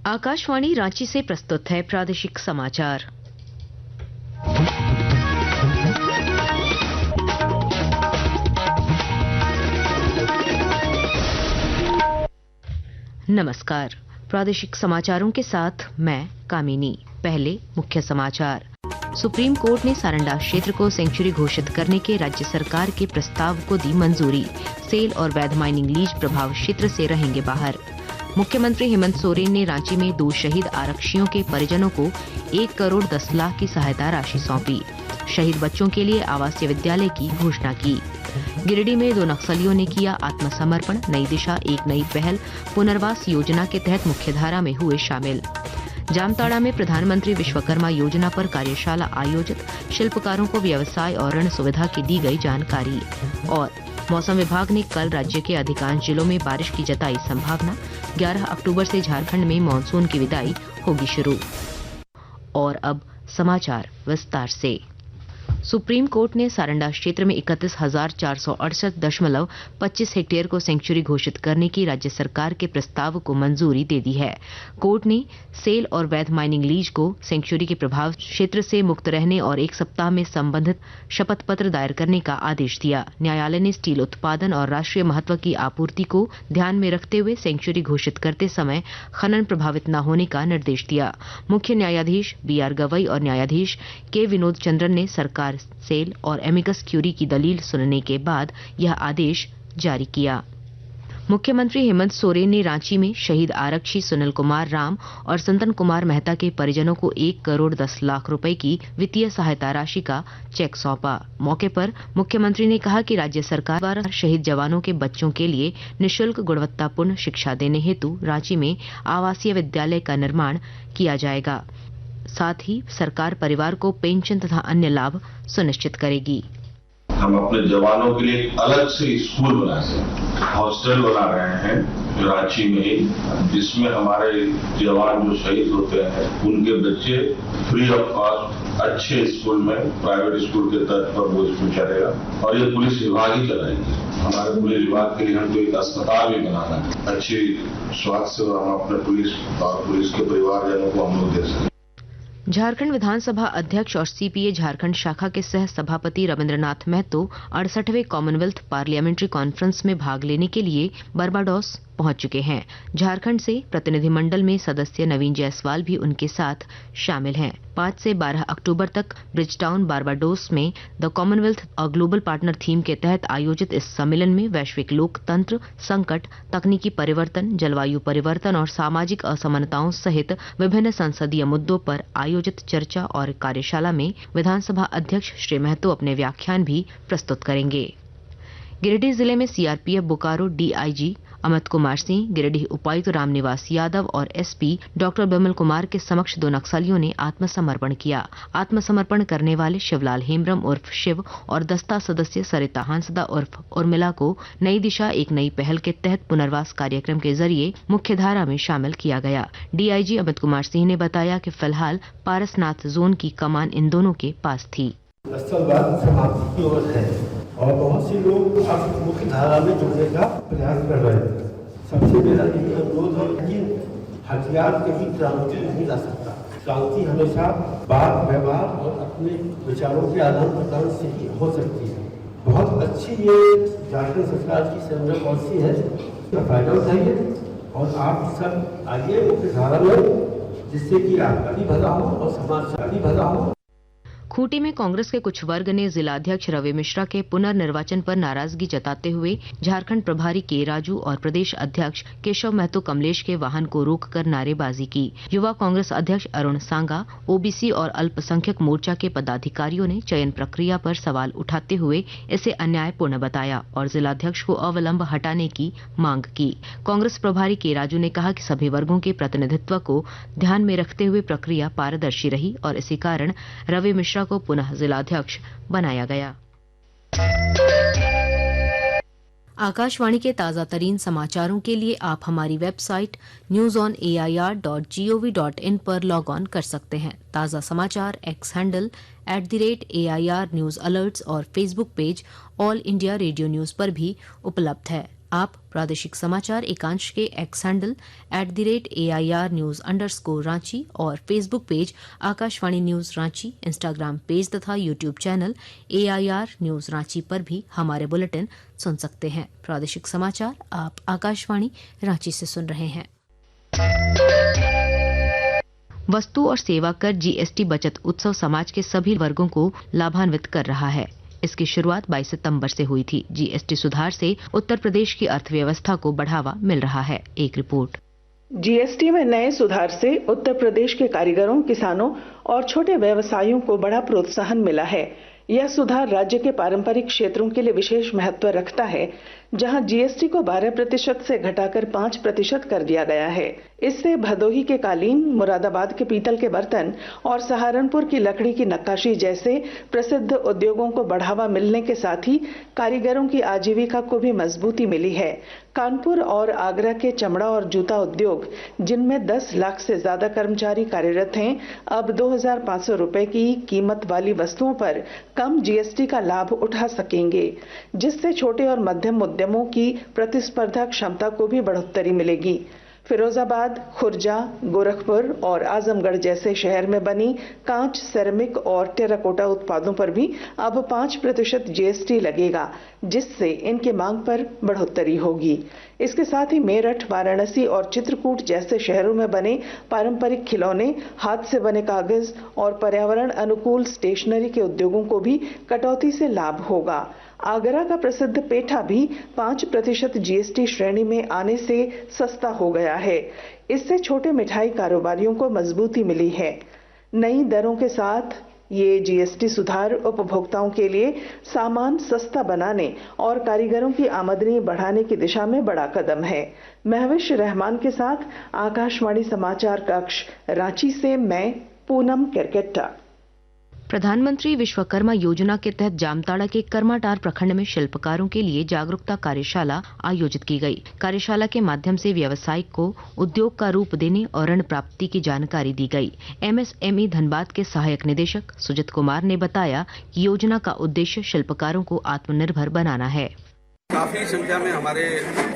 आकाशवाणी रांची से प्रस्तुत है प्रादेशिक समाचार। नमस्कार, प्रादेशिक समाचारों के साथ मैं कामिनी। पहले मुख्य समाचार। सुप्रीम कोर्ट ने सारंडा क्षेत्र को सेंचुरी घोषित करने के राज्य सरकार के प्रस्ताव को दी मंजूरी। सेल और वैध माइनिंग लीज प्रभाव क्षेत्र से रहेंगे बाहर। मुख्यमंत्री हेमंत सोरेन ने रांची में 2 शहीद आरक्षियों के परिजनों को 1 करोड़ 10 लाख की सहायता राशि सौंपी। शहीद बच्चों के लिए आवासीय विद्यालय की घोषणा की। गिरिडीह में 2 नक्सलियों ने किया आत्मसमर्पण। नई दिशा एक नई पहल पुनर्वास योजना के तहत मुख्यधारा में हुए शामिल। जामताड़ा में प्रधानमंत्री विश्वकर्मा योजना पर कार्यशाला आयोजित। शिल्पकारों को व्यवसाय और ऋण सुविधा की दी गई जानकारी। और मौसम विभाग ने कल राज्य के अधिकांश जिलों में बारिश की जताई संभावना। 11 अक्टूबर से झारखंड में मानसून की विदाई होगी शुरू। और अब समाचार विस्तार से। सुप्रीम कोर्ट ने सारंडा क्षेत्र में 31,468.25 हेक्टेयर को सेंचुरी घोषित करने की राज्य सरकार के प्रस्ताव को मंजूरी दे दी है। कोर्ट ने सेल और वैध माइनिंग लीज को सेंचुरी के प्रभाव क्षेत्र से मुक्त रहने और 1 सप्ताह में संबंधित शपथ पत्र दायर करने का आदेश दिया। न्यायालय ने स्टील उत्पादन और राष्ट्रीय महत्व की आपूर्ति को ध्यान में रखते हुए सेंचुरी घोषित करते समय खनन प्रभावित न होने का निर्देश दिया। मुख्य न्यायाधीश BR गवई और न्यायाधीश के विनोद चंद्रन ने सरकार सेल और एमिकस क्यूरी की दलील सुनने के बाद यह आदेश जारी किया। मुख्यमंत्री हेमंत सोरेन ने रांची में शहीद आरक्षी सुनील कुमार राम और संतन कुमार मेहता के परिजनों को 1 करोड़ 10 लाख रुपए की वित्तीय सहायता राशि का चेक सौंपा। मौके पर मुख्यमंत्री ने कहा कि राज्य सरकार द्वारा शहीद जवानों के बच्चों के लिए निःशुल्क गुणवत्तापूर्ण शिक्षा देने हेतु रांची में आवासीय विद्यालय का निर्माण किया जाएगा। साथ ही सरकार परिवार को पेंशन तथा अन्य लाभ सुनिश्चित करेगी। हम अपने जवानों के लिए अलग से स्कूल बना सकते, हॉस्टल बना रहे हैं रांची में ही, जिसमें हमारे जवान जो शहीद होते हैं उनके बच्चे फ्री ऑफ कॉस्ट अच्छे स्कूल में, प्राइवेट स्कूल के तर्ज पर वो स्कूल चलेगा। और ये पुलिस विभाग ही चलाएगी। हमारे पुलिस विभाग के लिए हमको एक अस्पताल भी बनाना है। अच्छी स्वास्थ्य सेवा हम अपने पुलिस और पुलिस के परिवारजनों को हम लोग दे सकें। झारखंड विधानसभा अध्यक्ष और CPA झारखंड शाखा के सह सभापति रविंद्रनाथ महतो 68वें कॉमनवेल्थ पार्लियामेंट्री कॉन्फ्रेंस में भाग लेने के लिए बारबाडोस पहुंच चुके हैं। झारखंड से प्रतिनिधिमंडल में सदस्य नवीन जायसवाल भी उनके साथ शामिल हैं। 5 से 12 अक्टूबर तक ब्रिजटाउन बारबाडोस में द कॉमनवेल्थ और ग्लोबल पार्टनर थीम के तहत आयोजित इस सम्मेलन में वैश्विक लोकतंत्र, संकट, तकनीकी परिवर्तन, जलवायु परिवर्तन और सामाजिक असमानताओं सहित विभिन्न संसदीय मुद्दों पर आयोजित चर्चा और कार्यशाला में विधानसभा अध्यक्ष श्री महतो अपने व्याख्यान भी प्रस्तुत करेंगे। गिरिडीह जिले में CRPF बोकारो DIG अमित कुमार सिंह, गिरिडीह उपायुक्त रामनिवास यादव और SP डॉक्टर बिमल कुमार के समक्ष 2 नक्सलियों ने आत्मसमर्पण किया। आत्मसमर्पण करने वाले शिवलाल हेम्ब्रम उर्फ शिव और दस्ता सदस्य सरिता हांसदा उर्फ उर्मिला को नई दिशा एक नई पहल के तहत पुनर्वास कार्यक्रम के जरिए मुख्यधारा में शामिल किया गया। DIG अमित कुमार सिंह ने बताया कि फिलहाल पारसनाथ जोन की कमान इन दोनों के पास थी। नक्सलवाद समाप्ति की ओर है और बहुत से लोग अब मुख्य धारा में जुड़ने का प्रयास कर रहे हैं। सबसे मेरा यही अनुरोध है कि हथियार कभी क्रांति नहीं ला सकता। क्रांति हमेशा बात, व्यवहार और अपने विचारों के आदान प्रदान से ही हो सकती है। बहुत अच्छी ये झारखंड सरकार की सेंट्रल पॉलिसी है, इसका फायदा उठाइए और आप सब आइए मुख्य धारा में, जिससे कि आपका भी भला हो और समाज का भी भला हो। खूंटी में कांग्रेस के कुछ वर्ग ने जिलाध्यक्ष रवि मिश्रा के पुनर्निर्वाचन पर नाराजगी जताते हुए झारखंड प्रभारी के राजू और प्रदेश अध्यक्ष केशव महतो कमलेश के वाहन को रोककर नारेबाजी की। युवा कांग्रेस अध्यक्ष अरुण सांगा, OBC और अल्पसंख्यक मोर्चा के पदाधिकारियों ने चयन प्रक्रिया पर सवाल उठाते हुए इसे अन्यायपूर्ण बताया और जिलाध्यक्ष को अविलंब हटाने की मांग की। कांग्रेस प्रभारी के राजू ने कहा कि सभी वर्गों के प्रतिनिधित्व को ध्यान में रखते हुए प्रक्रिया पारदर्शी रही और इसी कारण रवि मिश्रा को पुनः जिलाध्यक्ष बनाया गया। आकाशवाणी के ताजा तरीन समाचारों के लिए आप हमारी वेबसाइट newsonair.gov.in पर लॉग ऑन कर सकते हैं। ताजा समाचार X handle @AIR news alerts और Facebook page All India Radio News पर भी उपलब्ध है। आप प्रादेशिक समाचार एकांश के X handle @AIR News_ Ranchi और Facebook page Akashvani news Ranchi, Instagram page तथा YouTube channel AIR news Ranchi पर भी हमारे बुलेटिन सुन सकते हैं। प्रादेशिक समाचार आप आकाशवाणी रांची से सुन रहे हैं। वस्तु और सेवा कर GST बचत उत्सव समाज के सभी वर्गों को लाभान्वित कर रहा है। इसकी शुरुआत 22 सितंबर से हुई थी। GST सुधार से उत्तर प्रदेश की अर्थव्यवस्था को बढ़ावा मिल रहा है। एक रिपोर्ट। GST में नए सुधार से उत्तर प्रदेश के कारीगरों, किसानों और छोटे व्यवसायियों को बड़ा प्रोत्साहन मिला है। यह सुधार राज्य के पारंपरिक क्षेत्रों के लिए विशेष महत्व रखता है, जहां GST को 12% से घटाकर 5% कर दिया गया है। इससे भदोही के कालीन, मुरादाबाद के पीतल के बर्तन और सहारनपुर की लकड़ी की नक्काशी जैसे प्रसिद्ध उद्योगों को बढ़ावा मिलने के साथ ही कारीगरों की आजीविका को भी मजबूती मिली है। कानपुर और आगरा के चमड़ा और जूता उद्योग, जिनमें 10 लाख से ज्यादा कर्मचारी कार्यरत हैं, अब 2,500 रुपए की कीमत वाली वस्तुओं पर कम GST का लाभ उठा सकेंगे, जिससे छोटे और मध्यम उद्यमों की प्रतिस्पर्धा क्षमता को भी बढ़ोतरी मिलेगी। फिरोजाबाद, खुर्जा, गोरखपुर और आजमगढ़ जैसे शहर में बनी कांच, सेरेमिक और टेराकोटा उत्पादों पर भी अब 5% GST लगेगा, जिससे इनकी मांग पर बढ़ोतरी होगी। इसके साथ ही मेरठ, वाराणसी और चित्रकूट जैसे शहरों में बने पारंपरिक खिलौने, हाथ से बने कागज और पर्यावरण अनुकूल स्टेशनरी के उद्योगों को भी कटौती से लाभ होगा। आगरा का प्रसिद्ध पेठा भी 5% GST श्रेणी में आने से सस्ता हो गया है। इससे छोटे मिठाई कारोबारियों को मजबूती मिली है। नई दरों के साथ ये GST सुधार उपभोक्ताओं के लिए सामान सस्ता बनाने और कारीगरों की आमदनी बढ़ाने की दिशा में बड़ा कदम है। महविश रहमान के साथ आकाशवाणी समाचार कक्ष, रांची से मैं पूनम केरकेट्टा। प्रधानमंत्री विश्वकर्मा योजना के तहत जामताड़ा के कर्माटार प्रखंड में शिल्पकारों के लिए जागरूकता कार्यशाला आयोजित की गई। कार्यशाला के माध्यम से व्यवसायिक को उद्योग का रूप देने और ऋण प्राप्ति की जानकारी दी गई। MSME धनबाद के सहायक निदेशक सुजित कुमार ने बताया कि योजना का उद्देश्य शिल्पकारों को आत्मनिर्भर बनाना है। काफी संख्या में हमारे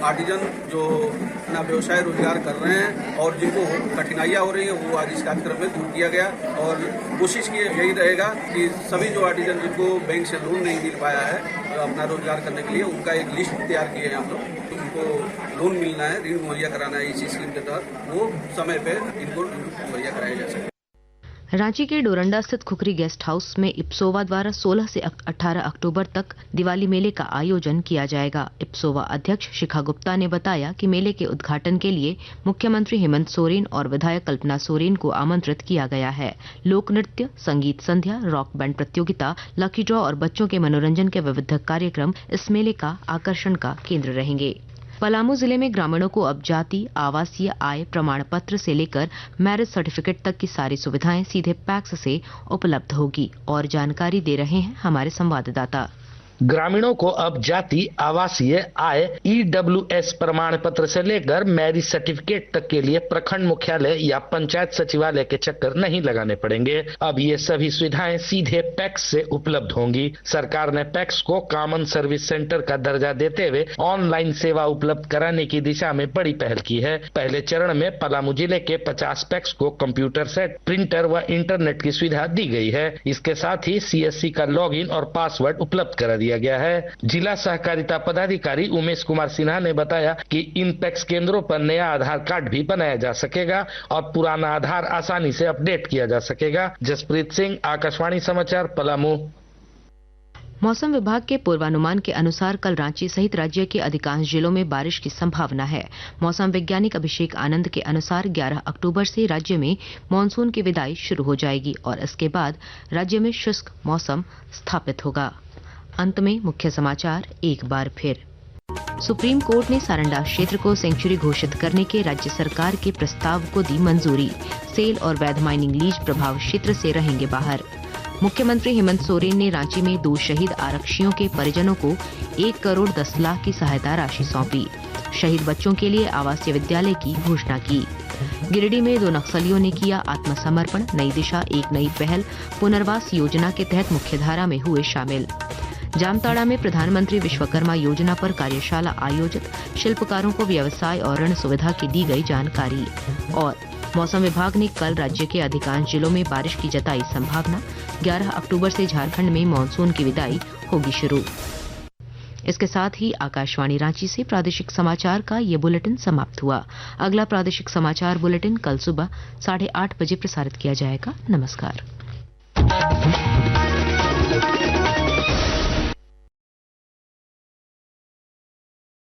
आर्टिजन जो अपना व्यवसाय रोजगार कर रहे हैं और जिनको कठिनाइयां हो रही है, वो आज इस कार्यक्रम में दूर किया गया। और कोशिश की यही रहेगा कि सभी जो आर्टिजन जिनको बैंक से लोन नहीं मिल पाया है अपना रोजगार करने के लिए, उनका एक लिस्ट तैयार किए हैं हम लोग। उनको लोन मिलना है, ऋण मुहैया कराना है इसी स्कीम के तहत, वो समय पे इनको मुहैया कराया जा सके। रांची के डोरंडा स्थित खुखरी गेस्ट हाउस में इप्सोवा द्वारा 16 से 18 अक्टूबर तक दिवाली मेले का आयोजन किया जाएगा। इप्सोवा अध्यक्ष शिखा गुप्ता ने बताया कि मेले के उद्घाटन के लिए मुख्यमंत्री हेमंत सोरेन और विधायक कल्पना सोरेन को आमंत्रित किया गया है। लोक नृत्य, संगीत संध्या, रॉक बैंड प्रतियोगिता, लकी ड्रॉ और बच्चों के मनोरंजन के विविध कार्यक्रम इस मेले का आकर्षण का केंद्र रहेंगे। पलामू जिले में ग्रामीणों को अब जाति, आवासीय आय प्रमाण पत्र से लेकर मैरिज सर्टिफिकेट तक की सारी सुविधाएं सीधे पैक्स से उपलब्ध होगी और जानकारी दे रहे हैं हमारे संवाददाता। ग्रामीणों को अब जाति, आवासीय आय, EWS प्रमाण पत्र से लेकर मैरिज सर्टिफिकेट तक के लिए प्रखंड मुख्यालय या पंचायत सचिवालय के चक्कर नहीं लगाने पड़ेंगे। अब ये सभी सुविधाएं सीधे पैक्स से उपलब्ध होंगी। सरकार ने पैक्स को कॉमन सर्विस सेंटर का दर्जा देते हुए ऑनलाइन सेवा उपलब्ध कराने की दिशा में बड़ी पहल की है। पहले चरण में पलामू जिले के 50 पैक्स को कंप्यूटर सेट, प्रिंटर व इंटरनेट की सुविधा दी गई है। इसके साथ ही CSC का लॉगिन और पासवर्ड उपलब्ध करा दिया गया है। जिला सहकारिता पदाधिकारी उमेश कुमार सिन्हा ने बताया कि इन पैक्स केंद्रों पर नया आधार कार्ड भी बनाया जा सकेगा और पुराना आधार आसानी से अपडेट किया जा सकेगा। जसप्रीत सिंह, आकाशवाणी समाचार, पलामू। मौसम विभाग के पूर्वानुमान के अनुसार कल रांची सहित राज्य के अधिकांश जिलों में बारिश की संभावना है। मौसम वैज्ञानिक अभिषेक आनंद के अनुसार 11 अक्टूबर से राज्य में मानसून की विदाई शुरू हो जाएगी और इसके बाद राज्य में शुष्क मौसम स्थापित होगा। अंत में मुख्य समाचार एक बार फिर। सुप्रीम कोर्ट ने सारंडा क्षेत्र को सेंचुरी घोषित करने के राज्य सरकार के प्रस्ताव को दी मंजूरी। सेल और वैध माइनिंग लीज प्रभाव क्षेत्र से रहेंगे बाहर। मुख्यमंत्री हेमंत सोरेन ने रांची में 2 शहीद आरक्षियों के परिजनों को 1 करोड़ 10 लाख की सहायता राशि सौंपी। शहीद बच्चों के लिए आवासीय विद्यालय की घोषणा की। गिरिडीह में 2 नक्सलियों ने किया आत्मसमर्पण। नई दिशा, एक नई पहल पुनर्वास योजना के तहत मुख्यधारा में हुए शामिल। जामताड़ा में प्रधानमंत्री विश्वकर्मा योजना पर कार्यशाला आयोजित, शिल्पकारों को व्यवसाय और ऋण सुविधा की दी गई जानकारी। और मौसम विभाग ने कल राज्य के अधिकांश जिलों में बारिश की जताई संभावना। 11 अक्टूबर से झारखंड में मानसून की विदाई होगी शुरू। इसके साथ ही आकाशवाणी रांची से प्रादेशिक समाचार का ये बुलेटिन समाप्त हुआ। अगला प्रादेशिक समाचार बुलेटिन कल सुबह 8:30 बजे प्रसारित किया जाएगा। नमस्कार।